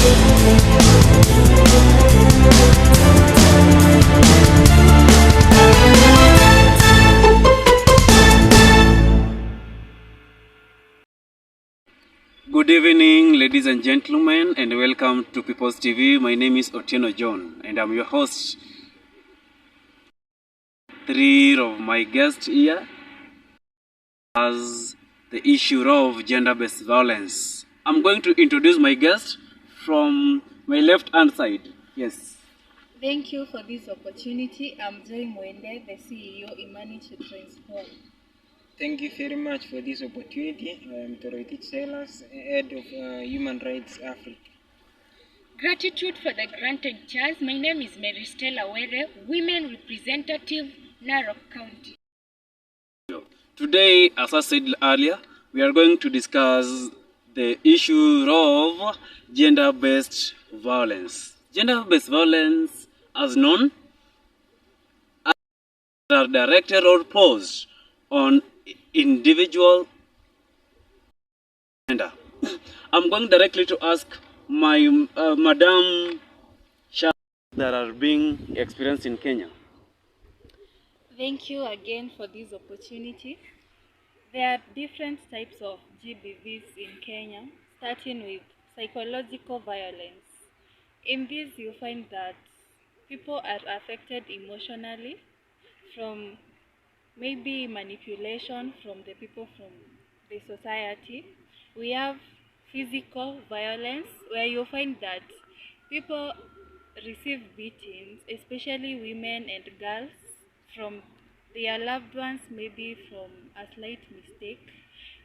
Good evening, ladies and gentlemen, and welcome to People's TV. My name is Otieno John, and I'm your host. Three of my guests here as the issue of gender-based violence. I'm going to introduce my guest from my left-hand side. Yes. Thank you for this opportunity. I'm Joy Mwende, the CEO Imani to Transform. Thank you very much for this opportunity. I'm Toroti Sailors, Head of Human Rights Africa. Gratitude for the granted chance. My name is Mary Stella Were, Women Representative, Narok County. Today, as I said earlier, we are going to discuss the issue of gender-based violence. Gender-based violence, as known, are directed or posed on individual gender. I'm going directly to ask my Madam Shah that are being experienced in Kenya. Thank you again for this opportunity. There are different types of GBVs in Kenya, starting with psychological violence. In this, you find that people are affected emotionally from maybe manipulation from the people from the society. We have physical violence, where you find that people receive beatings, especially women and girls, from their loved ones, maybe from a slight mistake.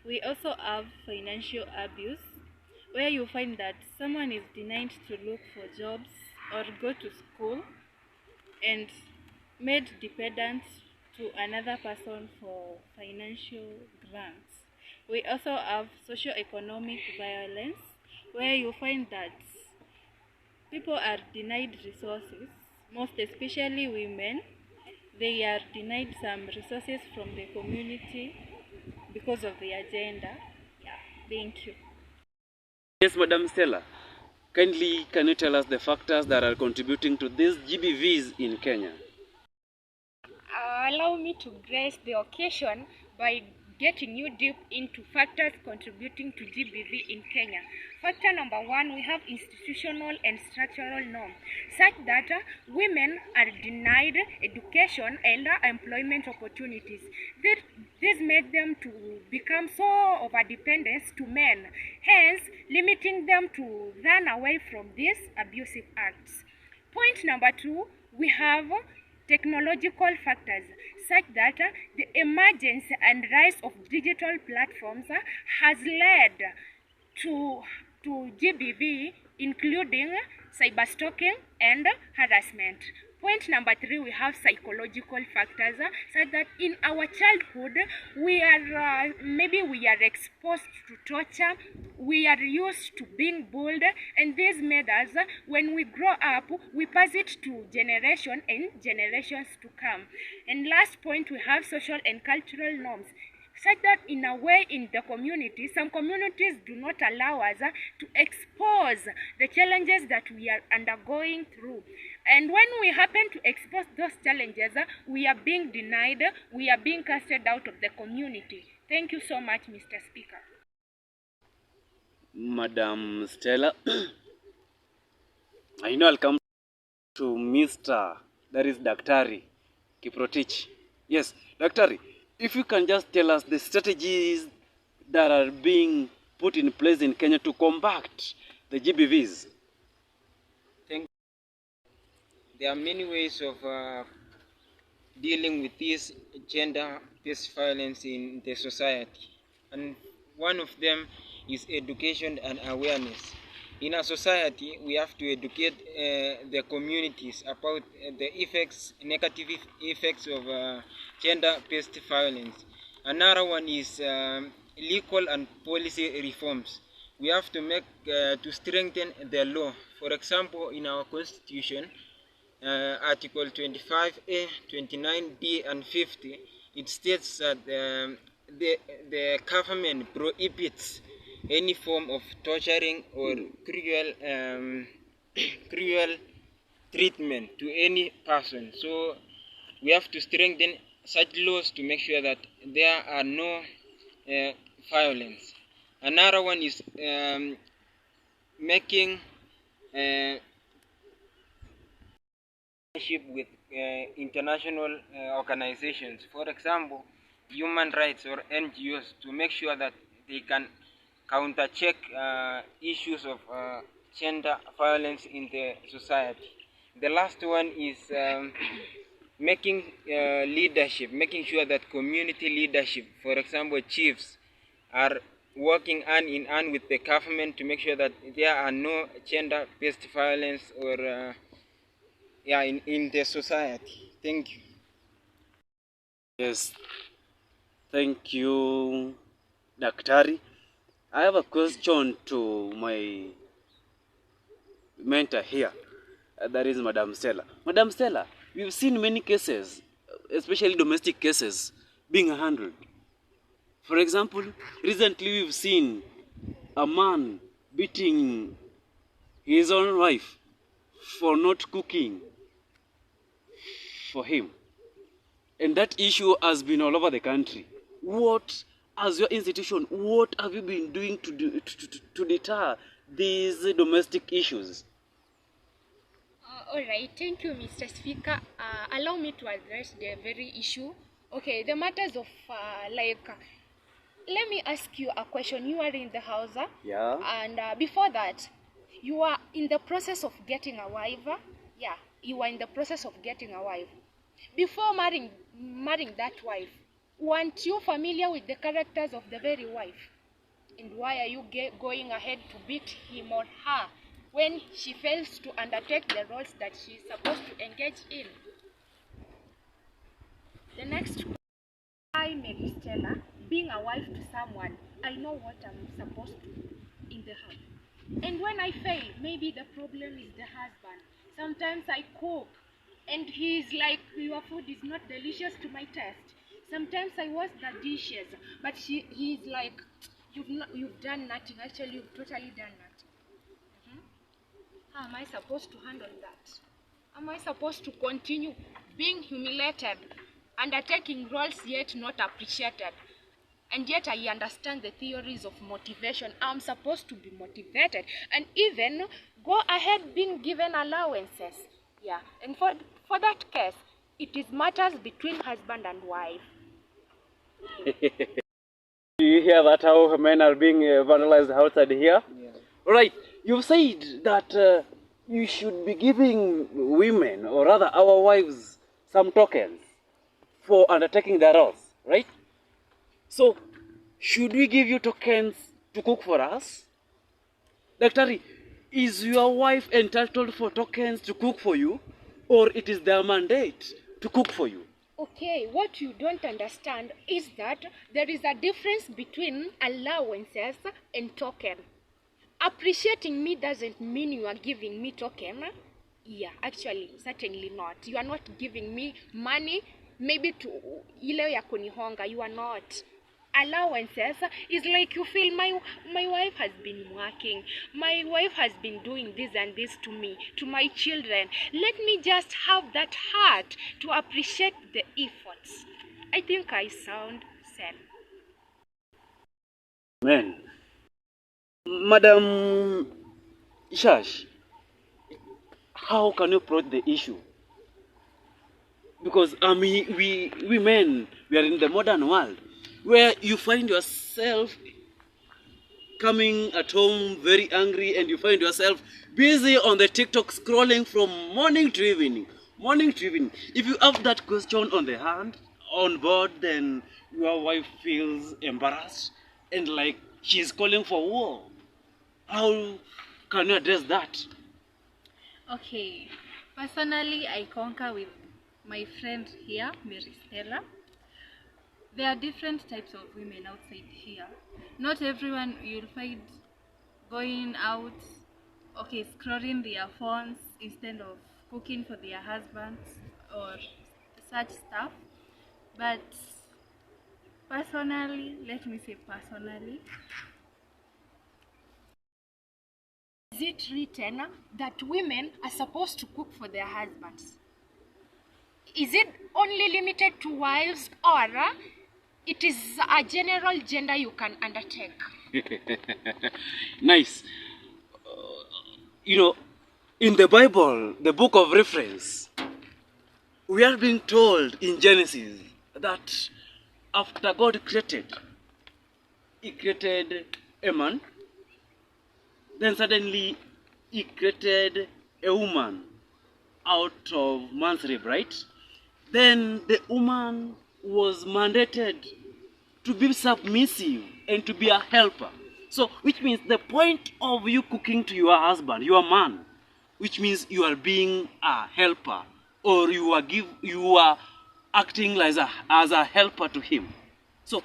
We also have financial abuse, where you find that someone is denied to look for jobs or go to school and made dependent to another person for financial grants. We also have socio-economic violence, where you find that people are denied resources, most especially women. They are denied some resources from the community because of their gender. Yeah, thank you. Yes, Madam Stella. Kindly, can you tell us the factors that are contributing to these GBVs in Kenya? Allow me to grace the occasion by getting you deep into factors contributing to GBV in Kenya. Factor number one, we have institutional and structural norms, such that women are denied education and employment opportunities. This made them to become so over-dependent to men, hence limiting them to run away from these abusive acts. Point number two, we have technological factors, such that the emergence and rise of digital platforms has led to GBV, including cyberstalking and harassment. Point number three, we have psychological factors, such that in our childhood we are exposed to torture, we are used to being bullied, and this made us, when we grow up, we pass it to generation and generations to come. And last point, we have social and cultural norms, such that in a way in the community, some communities do not allow us to expose the challenges that we are undergoing through. And when we happen to expose those challenges, we are being denied, we are being casted out of the community. Thank you so much, Mr. Speaker. Madam Stella, I know I'll come to Mr. that is Daktari Kiprotich. Yes, Daktari, if you can just tell us the strategies that are being put in place in Kenya to combat the GBVs. There are many ways of dealing with this gender-based violence in the society, and one of them is education and awareness. In a society, we have to educate the communities about the negative effects of gender-based violence. Another one is legal and policy reforms. We have to to strengthen the law. For example, in our constitution, Article 25A, 29B, and 50, it states that the government prohibits any form of torturing or cruel treatment to any person. So we have to strengthen such laws to make sure that there are no violence. Another one is making with international organizations, for example, human rights or NGOs, to make sure that they can counter-check issues of gender violence in the society. The last one is making leadership, making sure that community leadership, for example, chiefs, are working hand in hand with the government to make sure that there are no gender-based violence or in the society. Thank you. Yes, thank you, Daktari. I have a question to my mentor here. That is Madam Stella. Madam Stella, we've seen many cases, especially domestic cases, being handled. For example, recently we've seen a man beating his own wife for not cooking for him. And that issue has been all over the country. What, as your institution, what have you been doing to deter these domestic issues? All right, thank you, Mr. Speaker. Allow me to address the very issue. Okay, the matters of let me ask you a question. You are in the house, Yeah. and before that, you are in the process of getting a wife. Yeah, you are in the process of getting a wife. Before marrying that wife, weren't you familiar with the characters of the very wife? And why are you going ahead to beat him or her when she fails to undertake the roles that she is supposed to engage in? The next question, I, Mary Stella, being a wife to someone, I know what I'm supposed to do in the house. And when I fail, maybe the problem is the husband. Sometimes I cook and he's like, your food is not delicious to my taste. Sometimes I wash the dishes, but he's like, you've done nothing. Actually, you've totally done nothing. How am I supposed to handle that? Am I supposed to continue being humiliated, undertaking roles yet not appreciated? And yet I understand the theories of motivation. I'm supposed to be motivated and even go ahead being given allowances. Yeah, and for that case, it is matters between husband and wife. Do you hear that how men are being vandalized outside here? Yeah. All right, you've said that you should be giving women, or rather our wives, some tokens for undertaking their roles, right? So, should we give you tokens to cook for us? Daktari, is your wife entitled for tokens to cook for you, or it is their mandate to cook for you? Okay, what you don't understand is that there is a difference between allowances and token. Appreciating me doesn't mean you are giving me token. Yeah, actually, certainly not. You are not giving me money, maybe to ile ya kunihonga. You are not. Allowances is like you feel my wife has been working. My wife has been doing this and this to me, to my children. Let me just have that heart to appreciate the efforts. I think I sound sad. Man, Madam Shash, how can you approach the issue? Because we men, we are in the modern world where you find yourself coming at home very angry and you find yourself busy on the TikTok scrolling from morning to evening. Morning to evening. If you have that question on the hand, on board, then your wife feels embarrassed and like she's calling for war. How can you address that? Okay, personally, I concur with my friend here, Mary Stella. There are different types of women outside here. Not everyone you'll find going out, okay, scrolling their phones instead of cooking for their husbands or such stuff. But personally, let me say personally, Is it written that women are supposed to cook for their husbands? Is it only limited to wives, or it is a general gender you can undertake? Nice. You know, in the Bible, the book of reference, we are being told in Genesis that after God created, He created a man, then suddenly He created a woman out of man's rib, right? Then the woman was mandated to be submissive and to be a helper. So, which means the point of you cooking to your husband, your man, which means you are being a helper, or you are acting as a helper to him. So,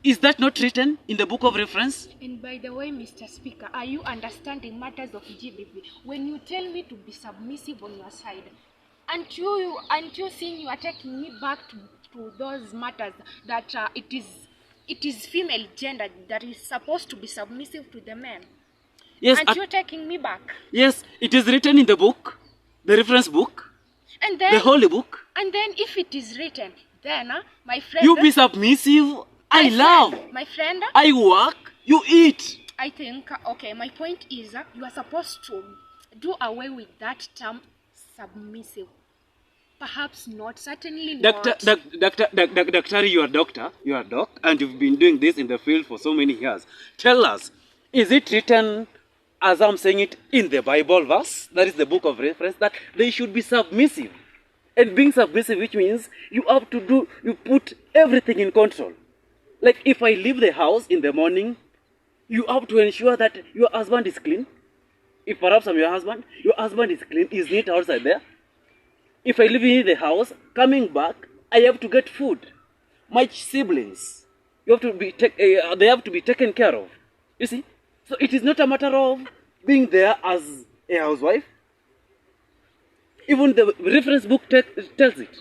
is that not written in the book of reference? And by the way, Mr. Speaker, are you understanding matters of GBV? When you tell me to be submissive on your side, aren't you seeing you are taking me back to those matters that it is female gender that is supposed to be submissive to the men? Yes. Aren't you taking me back? Yes, it is written in the book, the reference book, And then the holy book. And then if it is written, then my friend, You be submissive. I love. my friend, I work. You eat. I think, okay, my point is you are supposed to do away with that term submissive. Perhaps not, certainly not. Doctor, you are doctor, you are doc, and you've been doing this in the field for so many years. Tell us, is it written as I'm saying it in the Bible verse, that is the book of reference, that they should be submissive? And being submissive, which means you put everything in control. Like if I leave the house in the morning, you have to ensure that your husband is clean. If perhaps I'm your husband is clean, is neat outside there. If I leave in the house, coming back, I have to get food. My siblings, they have to be taken care of. You see? So it is not a matter of being there as a housewife. Even the reference book tells it.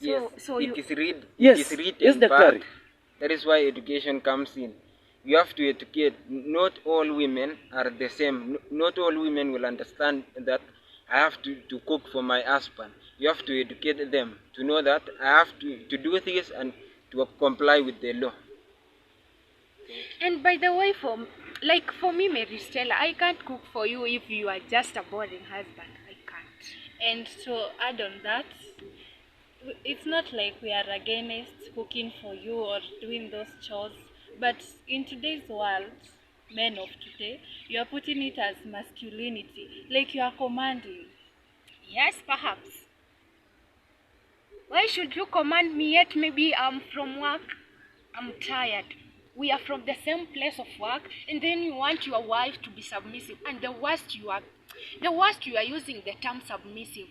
Yes, it is written Yes, Doctor. but that is why education comes in. You have to educate. Not all women are the same. Not all women will understand that I have to cook for my husband. You have to educate them to know that I have to do this and to comply with the law. And by the way, for me, Mary Stella, I can't cook for you if you are just a boring husband. I can't. And to add on that, it's not like we are against cooking for you or doing those chores, but in today's world, men of today, you are putting it as masculinity, like you are commanding. Yes, perhaps. Why should you command me yet? Maybe I'm from work, I'm tired. We are from the same place of work, and then you want your wife to be submissive. And the worst you are using the term submissive.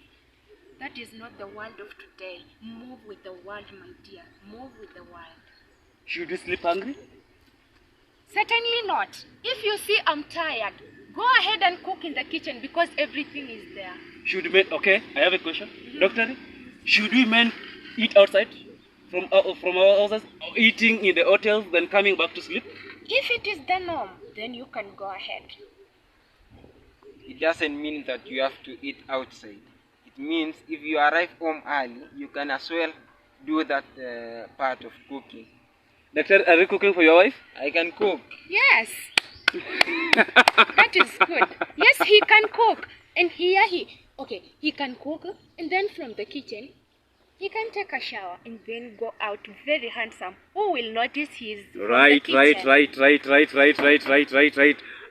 That is not the world of today. Move with the world, my dear. Move with the world. Should we sleep hungry? Certainly not. If you see I'm tired, go ahead and cook in the kitchen because everything is there. Should men, okay, I have a question. Doctor, should we men eat outside from our houses, eating in the hotels, then coming back to sleep? If it is the norm, then you can go ahead. It doesn't mean that you have to eat outside. It means if you arrive home early, you can as well do that part of cooking. Doctor, are you cooking for your wife? I can cook. Yes. That is good. Yes, he can cook. And he can cook, and then from the kitchen, he can take a shower and then go out very handsome. Who will notice he's Right.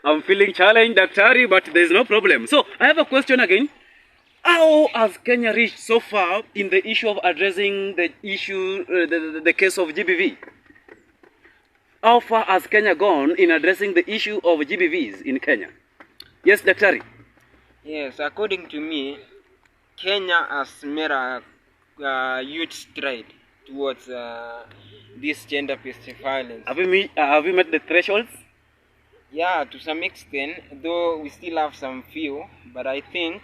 I'm feeling challenged, Doctor, but there's no problem. So, I have a question again. How has Kenya reached so far in the issue of addressing the issue, the case of GBV? How far has Kenya gone in addressing the issue of GBVs in Kenya? Yes, Doctor. Yes, according to me, Kenya has made a huge stride towards this gender-based violence. Have you met the thresholds? Yeah, to some extent, though we still have some few, but I think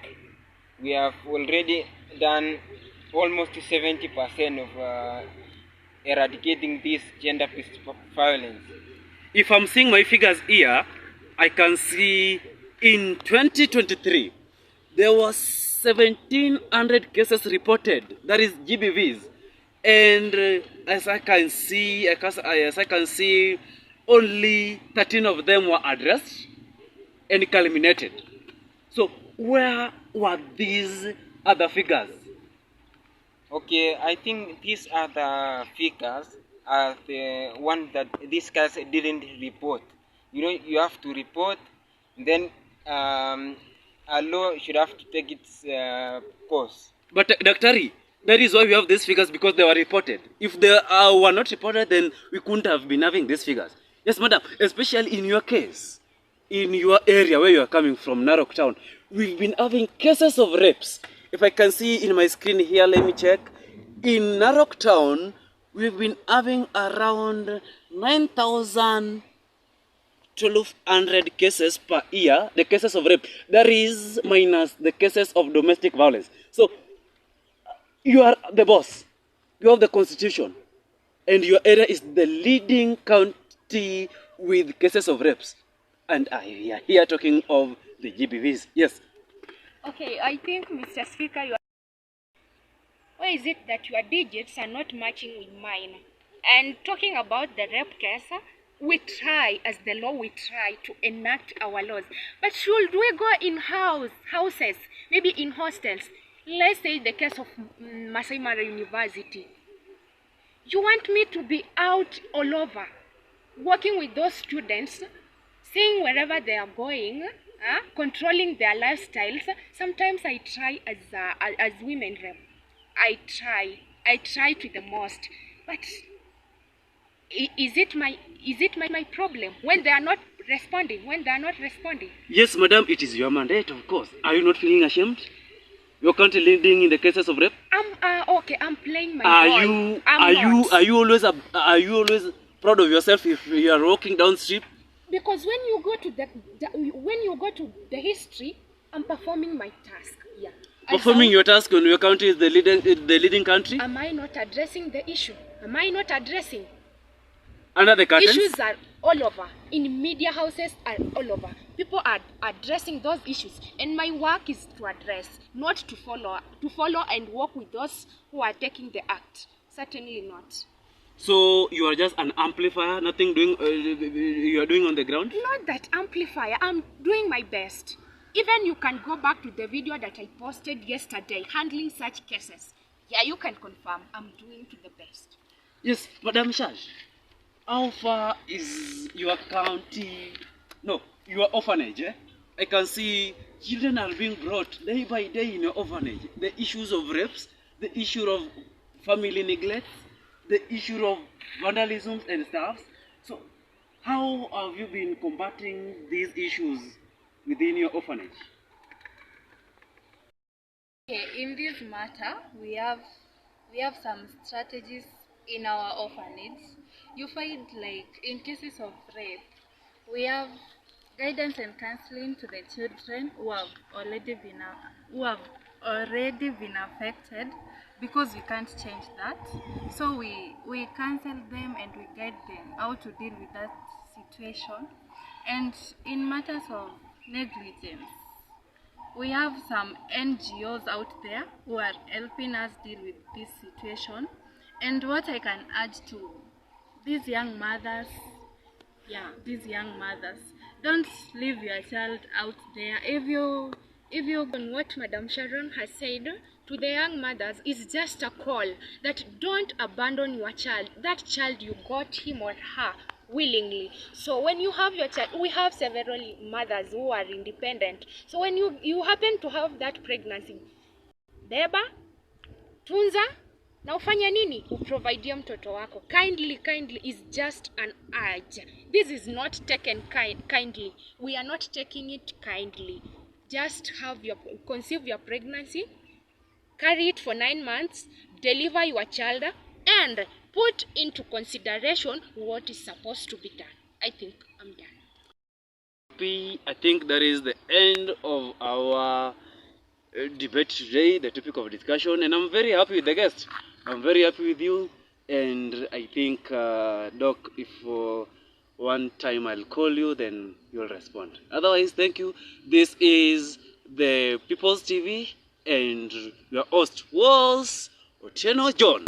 we have already done almost 70% of eradicating this gender-based violence. If I'm seeing my figures here, I can see in 2023, there was 1,700 cases reported, that is GBVs. And as I can see, only 13 of them were addressed and culminated. So where were these other figures? Okay, I think these are the figures are the one that these guys didn't report. You know, you have to report, then a law should have to take its course. But Daktari, that is why we have these figures, because they were reported. If they were not reported, then we couldn't have been having these figures. Yes, madam, especially in your case, in your area where you are coming from, Narok Town, we've been having cases of rapes. If I can see in my screen here, let me check. In Narok Town, we've been having around 9,1200 cases per year, the cases of rape. That is minus the cases of domestic violence. So you are the boss, you have the constitution, and your area is the leading county with cases of rapes. And we are here talking of the GBVs. Yes. Okay, I think, Mr. Speaker, why is it that your digits are not matching with mine? And talking about the rape case, we try, as the law, we try to enact our laws. But should we go in houses, maybe in hostels? Let's say the case of Masai Mara University. You want me to be out all over, working with those students, seeing wherever they are going, controlling their lifestyles. Sometimes I try as women rep. I try to the most, but is it my problem when they are not responding? Yes, madam, it is your mandate, of course. Are you not feeling ashamed? Your country leading in the cases of rape. Okay. I'm playing my role. Are you always proud of yourself if you are walking down the street? Because when you go to the history, I'm performing my task. Yeah. Performing your task when your country is the leading country? Am I not addressing the issue? Am I not addressing? Under the curtains? Issues are all over. In media houses are all over. People are addressing those issues. And my work is to address, not to follow and work with those who are taking the act. Certainly not. So you are just an amplifier, nothing doing you are doing on the ground? Not that amplifier. I'm doing my best. Even you can go back to the video that I posted yesterday handling such cases. Yeah, you can confirm I'm doing to the best. Yes, Madam Shaj. How far is your county, no, your orphanage? I can see children are being brought day by day in your orphanage. The issues of rapes, the issue of family neglect, the issue of vandalism and stuff. So how have you been combating these issues within your orphanage? Okay, in this matter, we have some strategies in our orphanage. You find, like, in cases of rape, we have guidance and counseling to the children who have already been affected, because we can't change that. So we counsel them and we guide them how to deal with that situation. And in matters of negligence, we have some NGOs out there who are helping us deal with this situation. And what I can add to these young mothers, don't leave your child out there. If you What Madam Sharon has said to the young mothers is just a call that don't abandon your child. That child, you got him or her willingly. So when you have your child, we have several mothers who are independent. So when you happen to have that pregnancy, beba, tunza, na ufanya nini? Uprovidie mtoto wako. Kindly is just an urge. This is not taken kindly. We are not taking it kindly. Just conceive your pregnancy, carry it for 9 months, deliver your child, and put into consideration what is supposed to be done. I think I'm done. I think that is the end of our debate today, the topic of discussion, and I'm very happy with the guest. I'm very happy with you, and I think, Doc, if One time I'll call you, then you'll respond. Otherwise, thank you. This is the People's TV, and your host was Otieno John.